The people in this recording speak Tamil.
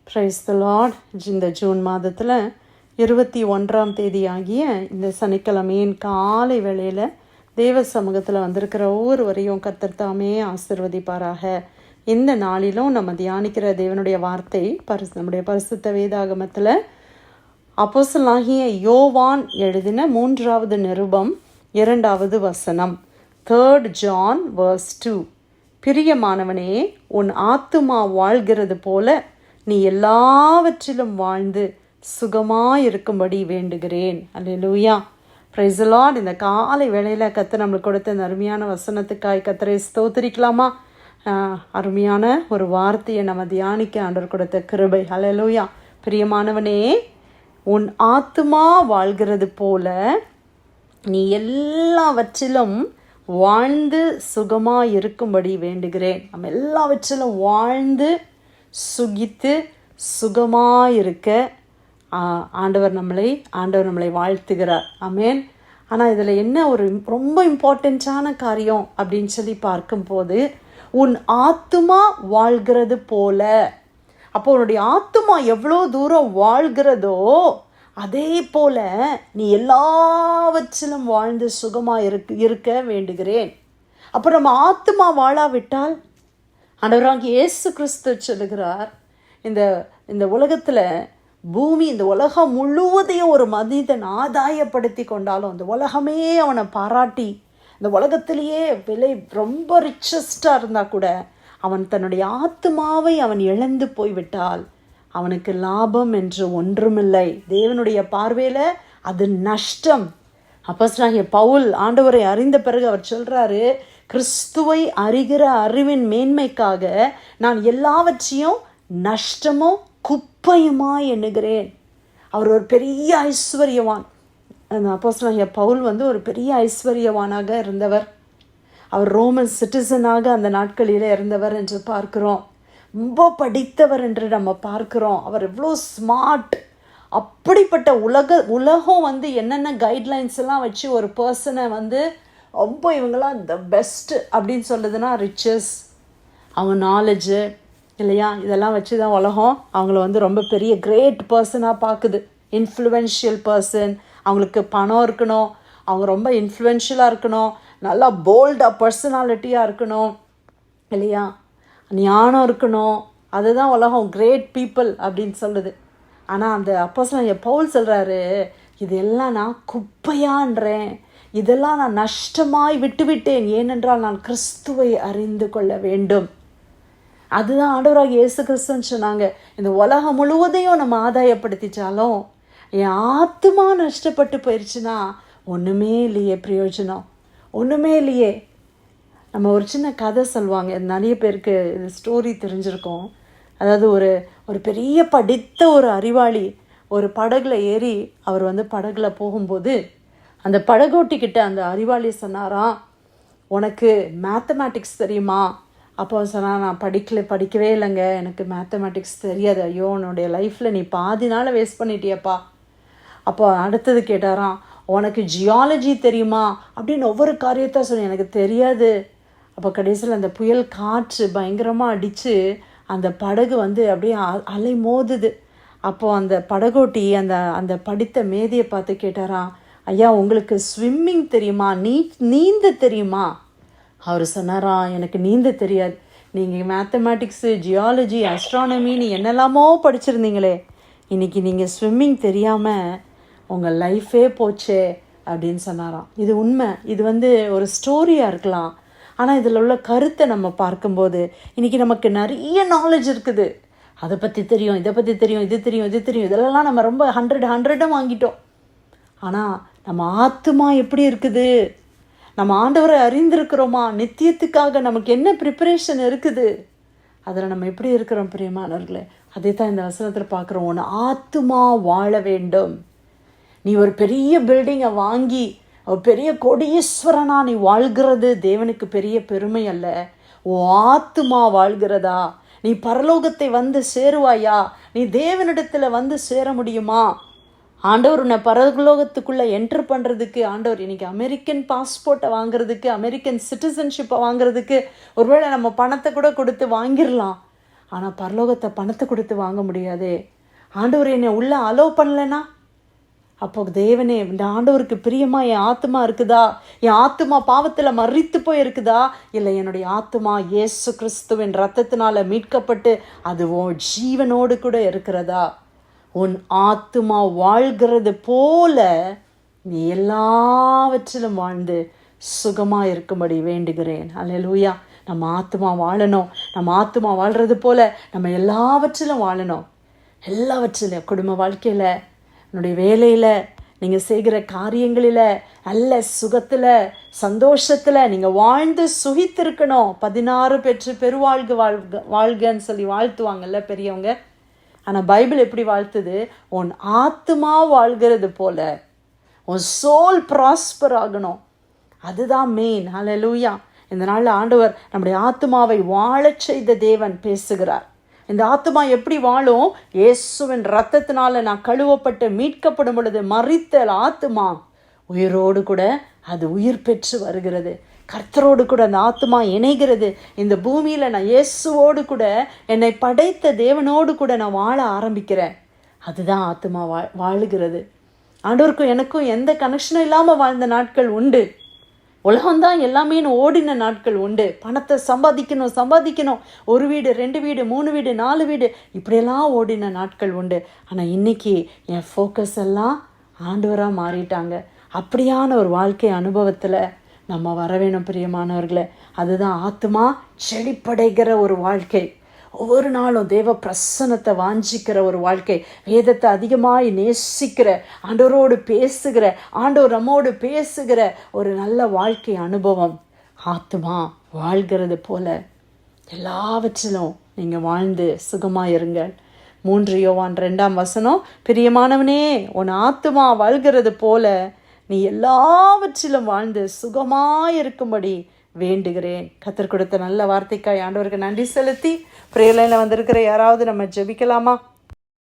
Praise the Lord. இந்த ஜூன் மாதத்தில் 21ஆம் தேதி ஆகிய இந்த சனிக்கிழமையின் காலை வேளையில் தேவ சமூகத்தில் வந்திருக்கிற ஒவ்வொருவரையும் கர்த்தர் தாமே ஆசீர்வதிப்பாராக. இந்த நாளிலும் நம்ம தியானிக்கிற தேவனுடைய வார்த்தை நம்முடைய பரிசுத்த வேதாகமத்தில் அப்போஸ்தலனாகிய யோவான் எழுதின 3வது நிருபம் 2வது வசனம், 3 John verse 2. பிரியமானவனே, உன் ஆத்துமா வாழ்கிறது போல நீ எல்லாவற்றிலும் வாழ்ந்து சுகமாயிருக்கும்படி வேண்டுகிறேன். அல்லேலூயா, பிரைஸ் தி லார்ட். இந்த காலை வேளையில் கர்த்தர் நம்மளுக்கு கொடுத்த இந்த அருமையான வசனத்துக்காய் கர்த்தரை ஸ்தோத்திரிக்கலாமா? அருமையான ஒரு வார்த்தையை நம்ம தியானிக்க ஆண்டவர் கொடுத்த கிருபை. அல்லேலூயா. பிரியமானவனே, உன் ஆத்துமா வாழ்கிறது போல நீ எல்லாவற்றிலும் வாழ்ந்து சுகமாக இருக்கும்படி வேண்டுகிறேன். நம்ம எல்லாவற்றிலும் வாழ்ந்து சுகித்து சுகமாக இருக்க ஆண்டவர் நம்மளை வாழ்த்துகிறார். ஆமேன். ஆனால் இதில் என்ன ஒரு ரொம்ப இம்பார்ட்டண்ட்டான காரியம் அப்படின்னு சொல்லி பார்க்கும்போது, உன் ஆத்துமா வாழ்கிறது போல. அப்போ உன்னுடைய ஆத்துமா எவ்வளோ தூரம் வாழ்கிறதோ அதே போல நீ எல்லாவற்றிலும் வாழ்ந்து சுகமாக இருக்க வேண்டுகிறேன். அப்போ நம்ம ஆத்துமா வாழாவிட்டால் ஆண்டவராகிய இயேசு கிறிஸ்து சொல்லுகிறார், இந்த உலகத்தில் பூமி, இந்த உலகம் முழுவதையும் ஒரு மனிதன் ஆதாயப்படுத்தி கொண்டாலும் அந்த உலகமே அவனை பாராட்டி இந்த உலகத்திலேயே விலை ரொம்ப ரிச்சஸ்டாக இருந்தால் கூட அவன் தன்னுடைய ஆத்துமாவை அவன் இழந்து போய்விட்டால் அவனுக்கு லாபம் என்று ஒன்றுமில்லை. தேவனுடைய பார்வையில் அது நஷ்டம். அப்போஸ்தலனாகிய பவுல் ஆண்டவரை அறிந்த பிறகு அவர் சொல்கிறாரு, கிறிஸ்துவை அறிகிற அறிவின் மேன்மைக்காக நான் எல்லாவற்றையும் நஷ்டமோ குப்பையுமாய் எண்ணுகிறேன். அவர் ஒரு பெரிய ஐஸ்வர்யவான். அந்த அப்போஸ்தலனாகிய பவுல் ஒரு பெரிய ஐஸ்வர்யவானாக இருந்தவர். அவர் ரோமன் சிட்டிசனாக அந்த நாட்களில் இருந்தவர் என்று பார்க்கிறோம். ரொம்ப படித்தவர் என்று நம்ம பார்க்கிறோம். அவர் எவ்வளோ ஸ்மார்ட். அப்படிப்பட்ட உலகம் என்னென்ன கைட்லைன்ஸ் எல்லாம் வச்சு ஒரு பர்சனை ரொம்ப இவங்களாம் த பெஸ்ட் அப்படின்னு சொல்லுதுன்னா, ரிச்சஸ், அவங்க நாலேஜு இல்லையா, இதெல்லாம் வச்சு தான் உலகம் அவங்கள ரொம்ப பெரிய கிரேட் பர்சனாக பார்க்குது. இன்ஃப்ளூயன்ஷியல் பர்சன், அவங்களுக்கு பணம் இருக்கணும், அவங்க ரொம்ப இன்ஃப்ளூயன்ஷியலாக இருக்கணும், நல்லா போல்டாக பர்சனாலிட்டியாக இருக்கணும் இல்லையா, ஞானம் இருக்கணும், அதுதான் உலகம் கிரேட் பீப்புள் அப்படின்னு சொல்லுது. ஆனால் அந்த அப்போஸ்தலனாகிய பவுல் சொல்கிறாரு, இதெல்லாம் நான் குப்பையான்றேன், இதெல்லாம் நான் நஷ்டமாய் விட்டுவிட்டேன், ஏனென்றால் நான் கிறிஸ்துவை அறிந்து கொள்ள வேண்டும். அதுதான் ஆண்டவராகிய இயேசு கிறிஸ்துன்னு சொன்னாங்க. இந்த உலகம் முழுவதையும் நம்ம ஆதாயப்படுத்திச்சாலும் என் ஆத்துமா நஷ்டப்பட்டு போயிடுச்சுன்னா ஒன்றுமே இல்லையே, பிரயோஜனம் ஒன்றுமே இல்லையே. நம்ம ஒரு சின்ன கதை சொல்லுவாங்க, நிறைய பேருக்கு இது ஸ்டோரி தெரிஞ்சிருக்கோம். அதாவது ஒரு பெரிய படித்த ஒரு அறிவாளி ஒரு படகுல ஏறி அவர் படகுல போகும்போது அந்த படகோட்டிக்கிட்ட அந்த அறிவாளி சொன்னாராம், உனக்கு மேத்தமேட்டிக்ஸ் தெரியுமா? அப்போ சொன்னால், நான் படிக்கவே இல்லைங்க, எனக்கு மேத்தமேட்டிக்ஸ் தெரியாது. ஐயோ, உன்னுடைய லைஃப்பில் நீ பாதி நாளை வேஸ்ட் பண்ணிட்டியப்பா. அப்போ அடுத்தது கேட்டாராம், உனக்கு ஜியாலஜி தெரியுமா அப்படின்னு ஒவ்வொரு காரியத்தை சொல்லி, எனக்கு தெரியாது. அப்போ கடைசியில் அந்த புயல் காற்று பயங்கரமாக அடித்து அந்த படகு அப்படியே அலை மோதுது. அப்போது அந்த படகோட்டி அந்த படித்த மேதையை பார்த்து கேட்டாராம், ஐயா, உங்களுக்கு ஸ்விம்மிங் தெரியுமா, நீந்த தெரியுமா? அவர் சொன்னாராம், எனக்கு நீந்த தெரியாது. நீங்கள் மேத்தமேட்டிக்ஸு, ஜியாலஜி, ஆஸ்ட்ரானமி என்னெல்லாமோ படிச்சிருந்தீங்களே, இன்றைக்கி நீங்கள் ஸ்விம்மிங் தெரியாமல் உங்கள் லைஃபே போச்சே அப்படின்னு சொன்னாராம். இது உண்மை. இது ஒரு ஸ்டோரியாக இருக்கலாம். ஆனால் இதில் உள்ள கருத்தை நம்ம பார்க்கும்போது இன்றைக்கி நமக்கு நிறைய நாலேஜ் இருக்குது. அதை பற்றி தெரியும், இதை பற்றி தெரியும், இது தெரியும், இது தெரியும், இதெல்லாம் நம்ம ரொம்ப 100 வாங்கிட்டோம். ஆனால் நம்ம ஆத்துமா எப்படி இருக்குது? நம்ம ஆண்டவரை அறிந்திருக்கிறோமா? நித்தியத்துக்காக நமக்கு என்ன ப்ரிப்பரேஷன் இருக்குது? அதில் நம்ம எப்படி இருக்கிறோம் பிரியமானவர்களே? அதே தான் இந்த வசனத்தில் பார்க்குறோம். உன் ஆத்துமா வாழ வேண்டும். நீ ஒரு பெரிய பில்டிங்கை வாங்கி ஒரு பெரிய கோடீஸ்வரனா நீ வாழ்கிறது தேவனுக்கு பெரிய பெருமை அல்ல. உன் ஆத்துமா வாழ்கிறதா? நீ பரலோகத்தை சேருவாயா? நீ தேவனிடத்தில் சேர முடியுமா? ஆண்டவர் உன்னை பரலோகத்துக்குள்ளே என்ட்ரு பண்ணுறதுக்கு ஆண்டவர் இன்றைக்கி அமெரிக்கன் பாஸ்போர்ட்டை வாங்குறதுக்கு, அமெரிக்கன் சிட்டிசன்ஷிப்பை வாங்குறதுக்கு ஒருவேளை நம்ம பணத்தை கூட கொடுத்து வாங்கிடலாம். ஆனால் பரலோகத்தை பணத்தை கொடுத்து வாங்க முடியாதே. ஆண்டவர் என்னை உள்ளே அலோவ் பண்ணலைன்னா, அப்போ தேவனே, இந்த ஆண்டவருக்கு பிரியமா என் ஆத்மா இருக்குதா? என் ஆத்மா பாவத்தில் மறித்து போய் இருக்குதா? இல்லை என்னுடைய ஆத்மா இயேசு கிறிஸ்துவின் இரத்தத்தினால மீட்கப்பட்டு அது உன் ஜீவனோடு கூட இருக்கிறதா? உன் ஆத்மா வாழ்கிறது போல நீ எல்லாவற்றிலும் வாழ்ந்து சுகமாக இருக்கும்படி வேண்டுகிறேன். அல்லேலூயா. நம்ம ஆத்மா வாழணும். நம்ம ஆத்மா வாழ்கிறது போல நம்ம எல்லாவற்றிலும் வாழணும். எல்லாவற்றிலும், குடும்ப வாழ்க்கையில், என்னுடைய வேலையில், நீங்கள் செய்கிற காரியங்களில், நல்ல சுகத்தில், சந்தோஷத்தில் நீங்கள் வாழ்ந்து சுகித்திருக்கணும். 16 பெற்று பெருவாழ்கு வாழ்கன்னு சொல்லி வாழ்த்துவாங்கல்ல பெரியவங்க. ஆனால் பைபிள் எப்படி வாழ்த்துது? உன் ஆத்மா வாழ்கிறது போல உன் சோல் ப்ராஸ்பர் ஆகணும். அதுதான் மெயின். ஹல்லேலூயா. இந்த நாளில் ஆண்டவர் நம்முடைய ஆத்மாவை வாழச் செய்த தேவன் பேசுகிறார். இந்த ஆத்மா எப்படி வாழும்? இயேசுவின் இரத்தத்தினால நான் கழுவப்பட்டு மீட்கப்படும் பொழுது மரித்த ஆத்மா உயிரோடு கூட அது உயிர் பெற்று வருகிறது. கர்த்தரோடு கூட அந்த ஆத்மா இணைகிறது. இந்த பூமியில் நான் இயேசுவோடு கூட, என்னை படைத்த தேவனோடு கூட நான் வாழ ஆரம்பிக்கிறேன். அதுதான் ஆத்மா வாழுகிறது. ஆண்டவருக்கும் எனக்கும் எந்த கனெக்ஷனும் இல்லாமல் வாழ்ந்த நாட்கள் உண்டு. உலகம்தான் எல்லாமே ஓடின நாட்கள் உண்டு. பணத்தை சம்பாதிக்கணும், 1 வீடு 2 வீடு 3 வீடு 4 வீடு இப்படியெல்லாம் ஓடின நாட்கள் உண்டு. ஆனால் இன்னைக்கு என் ஃபோக்கஸ் எல்லாம் ஆண்டவராக மாறிட்டாங்க. அப்படியான ஒரு வாழ்க்கை அனுபவத்தில் நம்ம வர வேணும் பிரியமானவர்களே. அதுதான் ஆத்மா செழிப்படைகிற ஒரு வாழ்க்கை. ஒவ்வொரு நாளும் தேவ பிரசன்னத்தை வாஞ்சிக்கிற ஒரு வாழ்க்கை, வேதத்தை அதிகமாய் நேசிக்கிற, ஆண்டவரோடு பேசுகிற, ஆண்டவர் நம்மோடு பேசுகிற ஒரு நல்ல வாழ்க்கை அனுபவம். ஆத்மா வாழ்கிறது போல எல்லாவற்றிலும் நீங்கள் வாழ்ந்து சுகமாக இருங்கள். 3 யோவான் 2 பிரியமானவனே, உன் ஆத்மா வாழ்கிறது போல நீ எல்லாவற்றிலும் வாழ்ந்து சுகமாயிருக்கும்படி வேண்டுகிறேன். கர்த்தர் கொடுத்த நல்ல வார்த்தைக்காய் ஆண்டவருக்கு நன்றி செலுத்தி பிரேயர் லைனில் வந்திருக்கிற யாராவது நம்ம ஜெபிக்கலாமா?